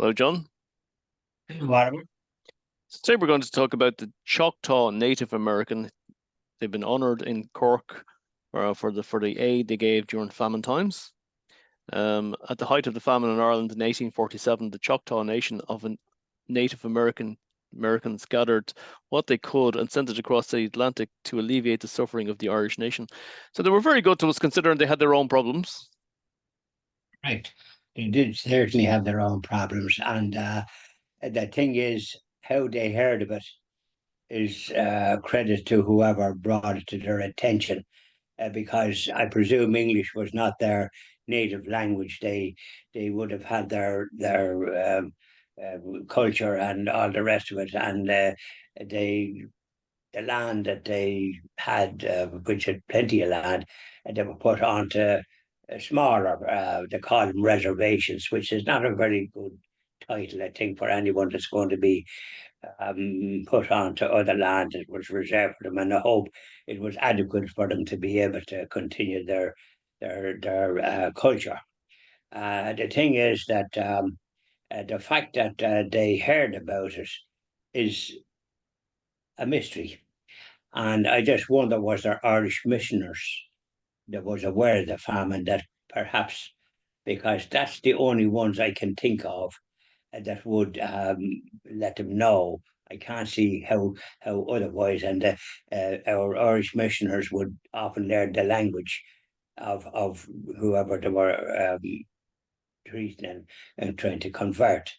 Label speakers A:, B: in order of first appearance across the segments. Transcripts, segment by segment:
A: Hello, John.
B: Whatever.
A: Today we're going to talk about the Choctaw Native American. They've been honoured in Cork for the aid they gave during famine times. At the height of the famine in Ireland in 1847, the Choctaw Nation of Native Americans gathered what they could and sent it across the Atlantic to alleviate the suffering of the Irish nation. So they were very good to us, considering they had their own problems.
B: Right. They did certainly have their own problems. And the thing is, how they heard of it is credit to whoever brought it to their attention, because I presume English was not their native language. They would have had their culture and all the rest of it. And they the land that they had, which had plenty of land, and they were put onto smaller, they call them reservations, which is not a very good title, I think, for anyone that's going to be put onto other land that was reserved for them. And I hope it was adequate for them to be able to continue their culture. The thing is that the fact that they heard about it is a mystery. And I just wonder, was there Irish missioners that was aware of the famine, that perhaps, because that's the only ones I can think of that would let them know. I can't see how otherwise. And our Irish missioners would often learn the language of whoever they were treating and trying to convert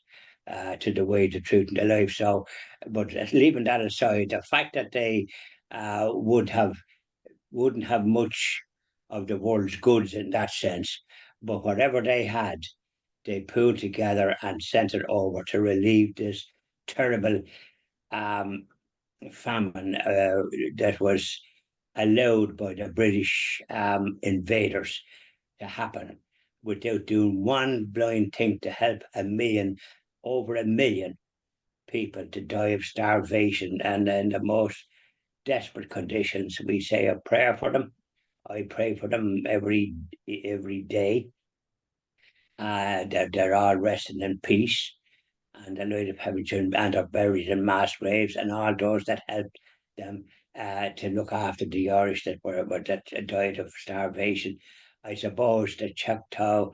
B: to the way, the truth, and the life. So, but leaving that aside, the fact that they wouldn't have much of the world's goods in that sense, but whatever they had, they pulled together and sent it over to relieve this terrible um, famine that was allowed by the British invaders to happen, without doing one blind thing to help over a million people to die of starvation, and in the most desperate conditions. We say a prayer for them. I pray for them every day. They're all resting in peace and the light of heaven, and are buried in mass graves, and all those that helped them to look after the Irish that died of starvation. I suppose the Choctaw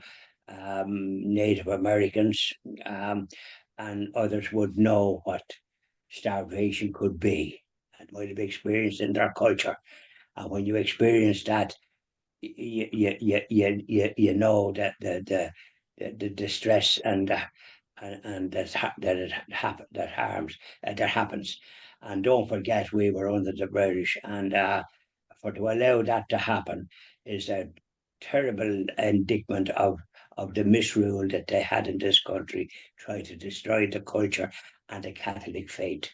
B: Native Americans and others would know what starvation could be and might have experienced in their culture. And when you experience that, you know that the distress and that happens. And don't forget, we were under the British, and for to allow that to happen is a terrible indictment of the misrule that they had in this country, trying to destroy the culture and the Catholic faith.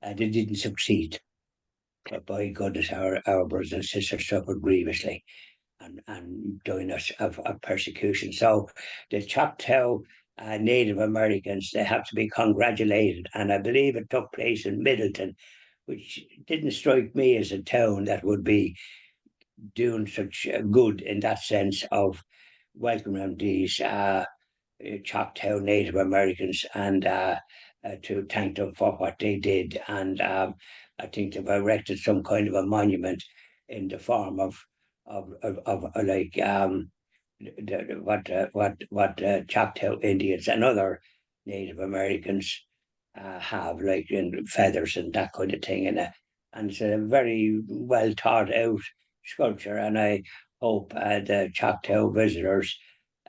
B: And they didn't succeed. But by goodness, our brothers and sisters suffered grievously and doing us of persecution. So the Choctaw Native Americans, they have to be congratulated. And I believe it took place in Midleton, which didn't strike me as a town that would be doing such good in that sense of welcoming these Choctaw Native Americans, and to thank them for what they did. And I think they've erected some kind of a monument in the form of like what Choctaw Indians and other Native Americans have, like in feathers and that kind of thing. And it's a very well thought out sculpture. And I hope the Choctaw visitors,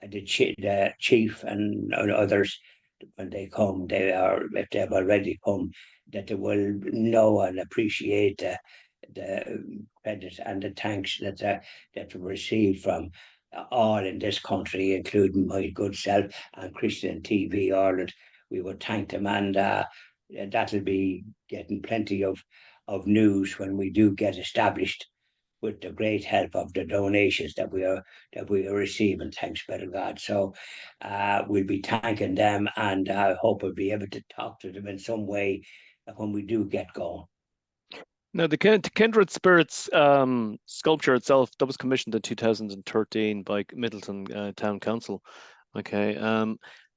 B: the chief and others, when they come, if they've already come, that they will know and appreciate the credit and the thanks that they received from all in this country, including my good self and Christian TV Ireland. We would thank them, and that'll be getting plenty of news when we do get established, with the great help of the donations that we are receiving. Thanks be to God. So we'll be thanking them, and I hope we'll be able to talk to them in some way when we do get going.
A: Now, the Kindred Spirits sculpture itself, that was commissioned in 2013 by Midleton Town Council. Okay.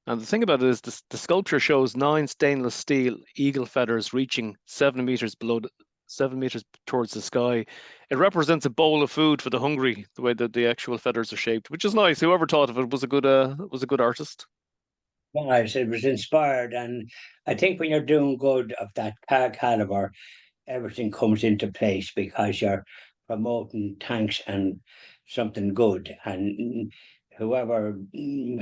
A: And the thing about it is the sculpture shows 9 stainless steel eagle feathers reaching 7 meters towards the sky. It represents a bowl of food for the hungry, the way that the actual feathers are shaped, which is nice. Whoever thought of it was a good artist.
B: Nice. It was inspired, and I think when you're doing good of that caliber, everything comes into place because you're promoting tanks and something good. And whoever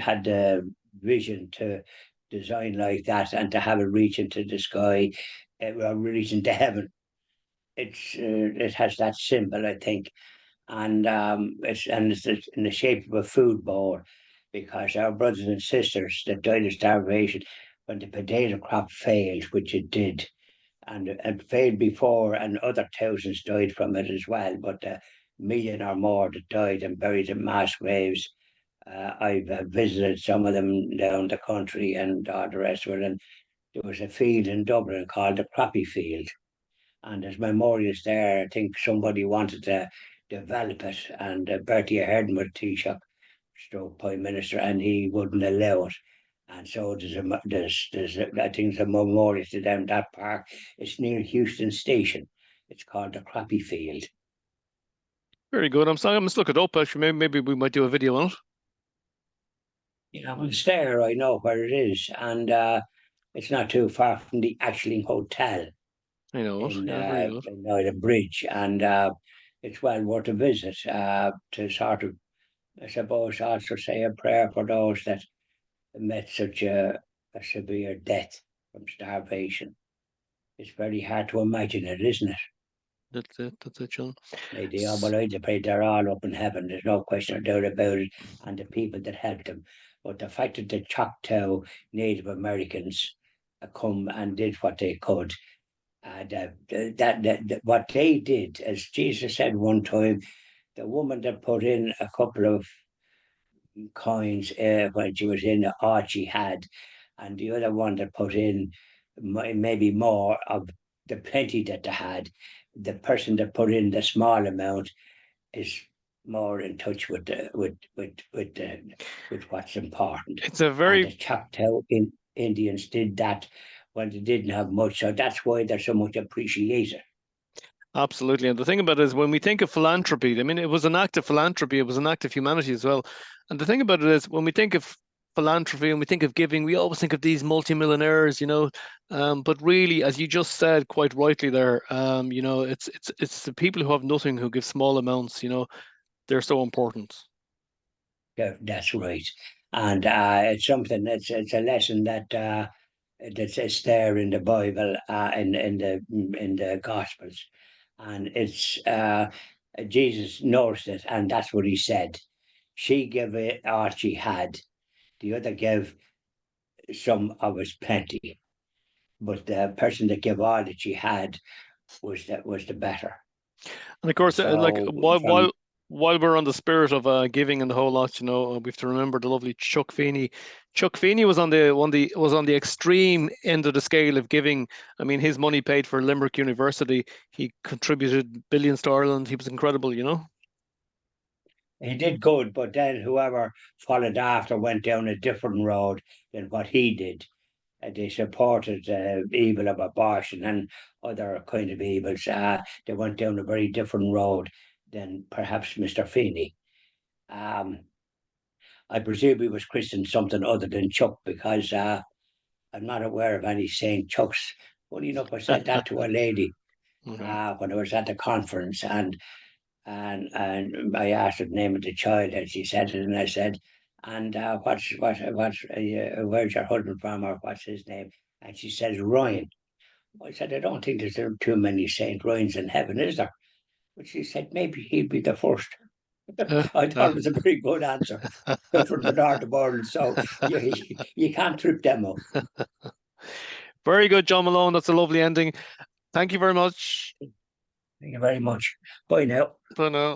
B: had the vision to design like that and to have it reach into the sky, reach into heaven, it has that symbol, I think, and it's in the shape of a food bowl, because our brothers and sisters that died of starvation when the potato crop failed, which it did, and it failed before, and other thousands died from it as well. But a million or more that died and buried in mass graves. I've visited some of them down the country and all the rest of it. And there was a field in Dublin called the Crappy Field, and there's memorials there. I think somebody wanted to develop it, and Bertie Ahern was Taoiseach, stroke Prime Minister, and he wouldn't allow it. And so I think there's a memorial to them, that park. It's near Houston Station. It's called the Crappy Field.
A: Very good. I'm sorry, I must look it up. Actually, maybe we might do a video on it.
B: Yeah, well, it's there. I know where it is, and it's not too far from the Ashling Hotel
A: I know it. Yeah, very good.
B: in the bridge, and it's well worth a visit to sort of, I suppose, also say a prayer for those that met such a severe death from starvation. It's very hard to imagine it, isn't it?
A: That's it. That's it, John.
B: They all, well, they're all up in heaven. There's no question or doubt about it, and the people that helped them. But the fact that the Choctaw Native Americans come and did what they could, what they did, as Jesus said one time, the woman that put in a couple of coins when she was in all she had, and the other one that put in maybe more of the plenty that they had. The person that put in the small amount is more in touch with with what's important.
A: It's a
B: And
A: very
B: the Choctaw Indians did that when they didn't have much, so that's why they're so much appreciated.
A: Absolutely. And the thing about it is when we think of philanthropy, I mean, it was an act of philanthropy, it was an act of humanity as well. And the thing about it is when we think of philanthropy and we think of giving, we always think of these multimillionaires, you know. But really, as you just said quite rightly there, you know, it's the people who have nothing who give small amounts, you know, they're so important.
B: Yeah, that's right. And it's something, it's a lesson that it's there in the Bible, in the Gospels, and it's Jesus noticed it, and that's what he said. She gave it all she had; the other gave some of his plenty, but the person that gave all that she had was the better.
A: And of
B: And
A: course, like
B: so from
A: while we're on the spirit of giving and the whole lot, you know, we have to remember the lovely Chuck Feeney. Chuck Feeney was on the extreme end of the scale of giving. I mean, his money paid for Limerick University. He contributed billions to Ireland. He was incredible, you know.
B: he did good, but then whoever followed after went down a different road than what he did. They supported evil of abortion and other kind of evils. They went down a very different road than perhaps Mr. Feeney. Um, I presume he was christened something other than Chuck, because I'm not aware of any Saint Chucks. Funny enough, I said that to a lady
A: Okay.
B: when I was at the conference, and I asked her the name of the child, and she said it, and I said, and where's your husband from, or what's his name? And she says Ryan. I said, I don't think there's too many Saint Ryans in heaven, is there? But she said maybe he'd be the first.
A: Uh,
B: I thought
A: uh,
B: it was a very good answer for the North of Ireland. So you can't trip them up.
A: Very good, John Malone. That's a lovely ending. Thank you very much.
B: Thank you very much. Bye now.
A: Bye now.